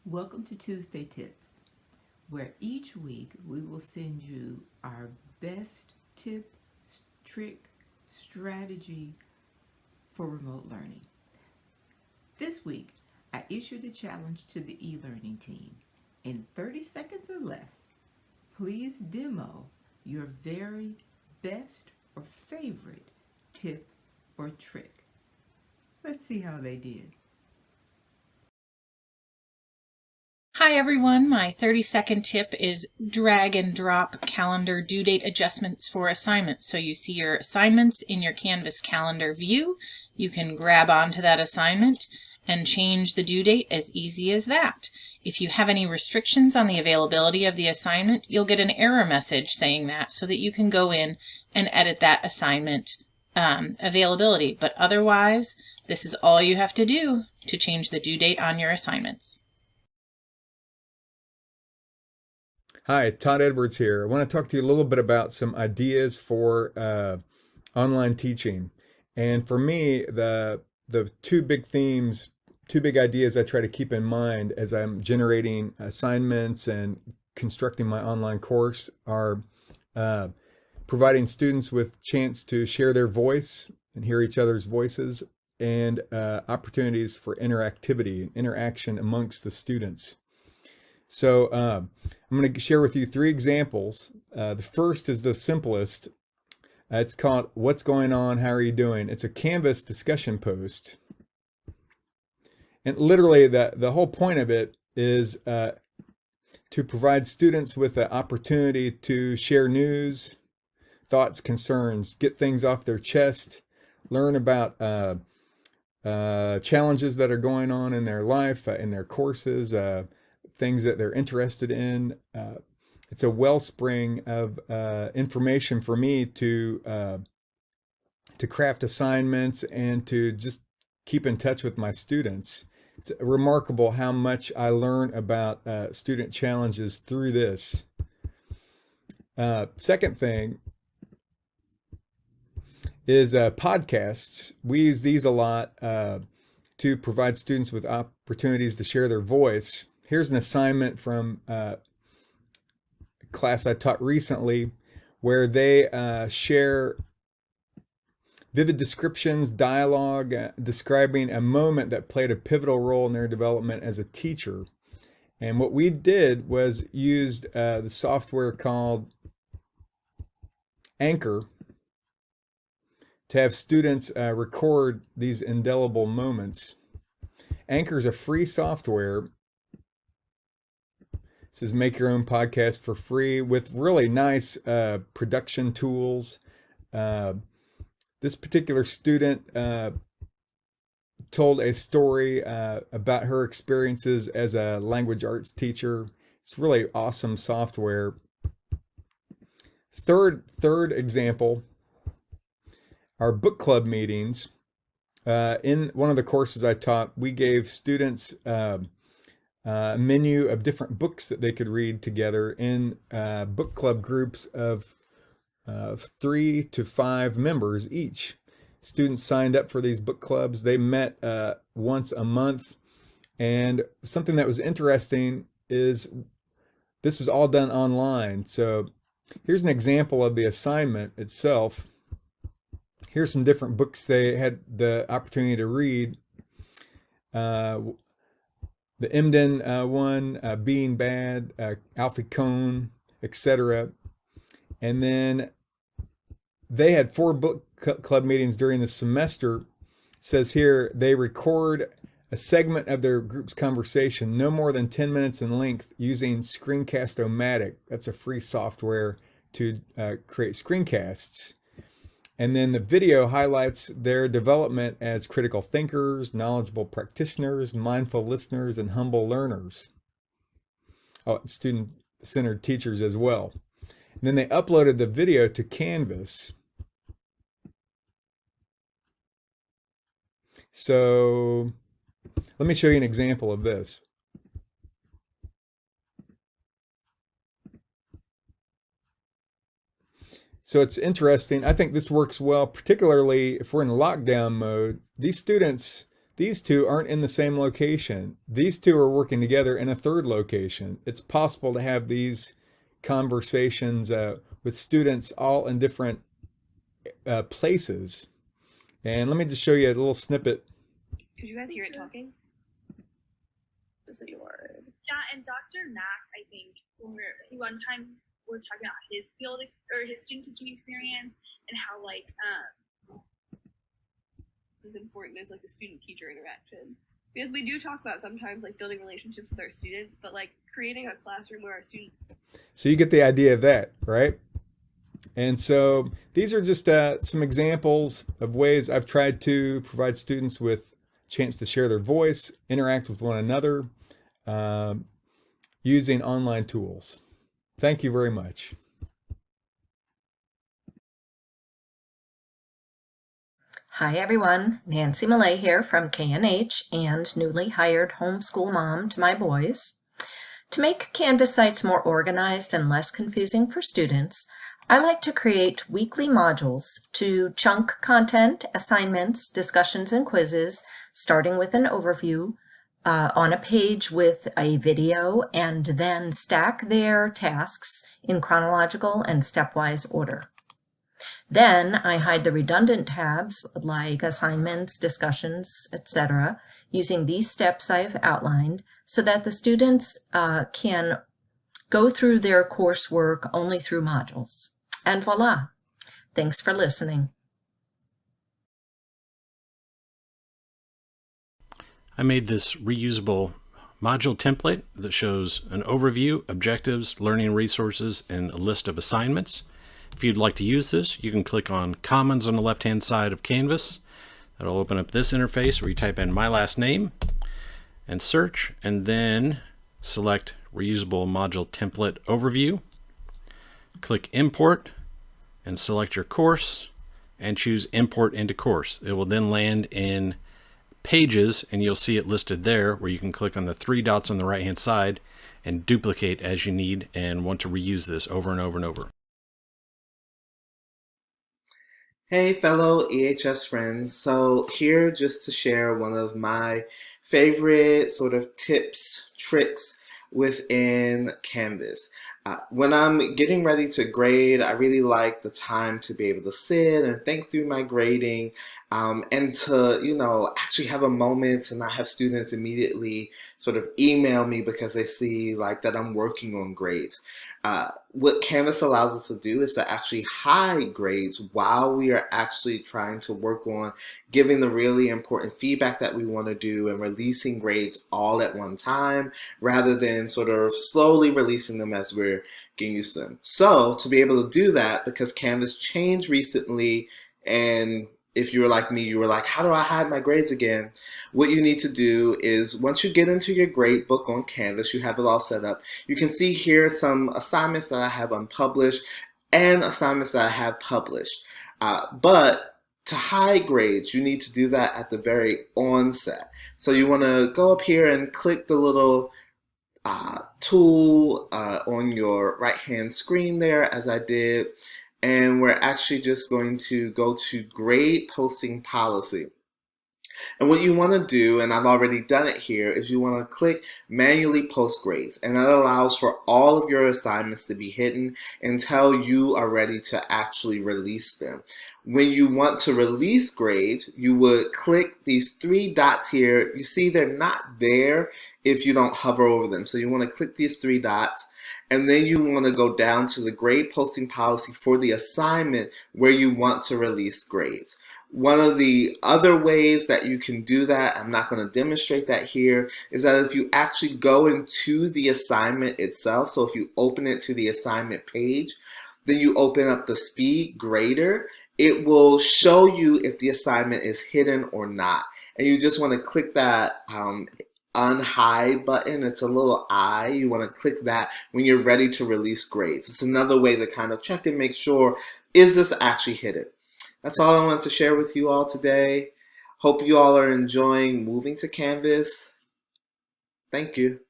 Welcome to Tuesday Tips, where each week we will send you our best tip, trick, strategy for remote learning. This week, I issued a challenge to the eLearning team. In 30 seconds or less, please demo your very best or favorite tip or trick. Let's see how they did. Hi everyone, my 30-second tip is drag and drop calendar due date adjustments for assignments. So you see your assignments in your Canvas calendar view. You can grab onto that assignment and change the due date as easy as that. If you have any restrictions on the availability of the assignment, you'll get an error message saying that so that you can go in and edit that assignment availability. But otherwise, this is all you have to do to change the due date on your assignments. Hi, Todd Edwards here. I want to talk to you a little bit about some ideas for online teaching. And for me, the two big themes, two big ideas I try to keep in mind as I'm generating assignments and constructing my online course are providing students with chance to share their voice and hear each other's voices, and opportunities for interactivity and interaction amongst the students. So I'm going to share with you three examples. The first is the simplest. It's called "What's Going On? How are you doing?" It's a Canvas discussion post. And literally the whole point of it is to provide students with the opportunity to share news, thoughts, concerns, get things off their chest, learn about challenges that are going on in their life, in their courses, things that they're interested in. It's a wellspring of information for me to craft assignments and to just keep in touch with my students. It's remarkable how much I learn about student challenges through this. Second thing is podcasts. We use these a lot to provide students with opportunities to share their voice. Here's an assignment from a class I taught recently where they share vivid descriptions, dialogue, describing a moment that played a pivotal role in their development as a teacher. And what we did was used the software called Anchor to have students record these indelible moments. Anchor is a free software. It says make your own podcast for free with really nice production tools. This particular student told a story about her experiences as a language arts teacher. It's really awesome software. Third example are book club meetings. In one of the courses I taught, we gave students a menu of different books that they could read together in book club groups of 3 to 5 members each. Students signed up for these book clubs. They met once a month. And something that was interesting is this was all done online. So here's an example of the assignment itself. Here's some different books they had the opportunity to read. The Emden one, Being Bad, Alfie Kohn, etc. And then they had 4 book club meetings during the semester. It says here they record a segment of their group's conversation, no more than 10 minutes in length, using Screencast-O-Matic. That's a free software to create screencasts. And then the video highlights their development as critical thinkers, knowledgeable practitioners, mindful listeners, and humble learners. Oh, student-centered teachers as well. And then they uploaded the video to Canvas. So let me show you an example of this. So it's interesting. I think this works well, particularly if we're in lockdown mode. These students, these two aren't in the same location. These two are working together in a third location. It's possible to have these conversations with students all in different places. And let me just show you a little snippet. Could you guys hear it talking? Just like a word. Yeah, and Dr. Mack, I think, he one time was talking about his field or his student teaching experience and how like this is important is like the student teacher interaction, because we do talk about sometimes like building relationships with our students, but like creating a classroom where our students. So you get the idea of that, right? And so these are just some examples of ways I've tried to provide students with a chance to share their voice, interact with one another, using online tools. Thank you very much. Hi everyone, Nancy Millay here from K&H and newly hired homeschool mom to my boys. To make Canvas sites more organized and less confusing for students, I like to create weekly modules to chunk content, assignments, discussions, and quizzes, starting with an overview on a page with a video, and then stack their tasks in chronological and stepwise order. Then I hide the redundant tabs like assignments, discussions, etc., using these steps I've outlined so that the students can go through their coursework only through modules. And voila! Thanks for listening. I made this reusable module template that shows an overview, objectives, learning resources, and a list of assignments. If you'd like to use this, you can click on Commons on the left-hand side of Canvas. That'll open up this interface where you type in my last name and search, and then select Reusable Module Template Overview. Click Import and select your course and choose Import into Course. It will then land in Pages, and you'll see it listed there where you can click on the three dots on the right-hand side and duplicate as you need and want to reuse this over and over and over. Hey fellow EHS friends, so here just to share one of my favorite sort of tips, tricks within Canvas. When I'm getting ready to grade, I really like the time to be able to sit and think through my grading and to, actually have a moment and not have students immediately sort of email me because they see like that I'm working on grades. What Canvas allows us to do is to actually hide grades while we are actually trying to work on giving the really important feedback that we want to do and releasing grades all at one time rather than sort of slowly releasing them as we're getting used to them. So to be able to do that, because Canvas changed recently, and if you were like me, you were like, how do I hide my grades again? What you need to do is once you get into your grade book on Canvas, you have it all set up. You can see here some assignments that I have unpublished and assignments that I have published. But to hide grades, you need to do that at the very onset. So you want to go up here and click the little tool on your right-hand screen there, as I did. And we're actually just going to go to grade posting policy. And what you want to do, and I've already done it here, is you want to click manually post grades, and that allows for all of your assignments to be hidden until you are ready to actually release them. When you want to release grades, you would click these three dots here. You see they're not there if you don't hover over them. So you want to click these three dots, and then you want to go down to the grade posting policy for the assignment where you want to release grades. One of the other ways that you can do that, I'm not going to demonstrate that here, is that if you actually go into the assignment itself, so if you open it to the assignment page, then you open up the speed grader, it will show you if the assignment is hidden or not. And you just want to click that unhide button. It's a little eye. You want to click that when you're ready to release grades. It's another way to kind of check and make sure, is this actually hidden? That's all I wanted to share with you all today. Hope you all are enjoying moving to Canvas. Thank you.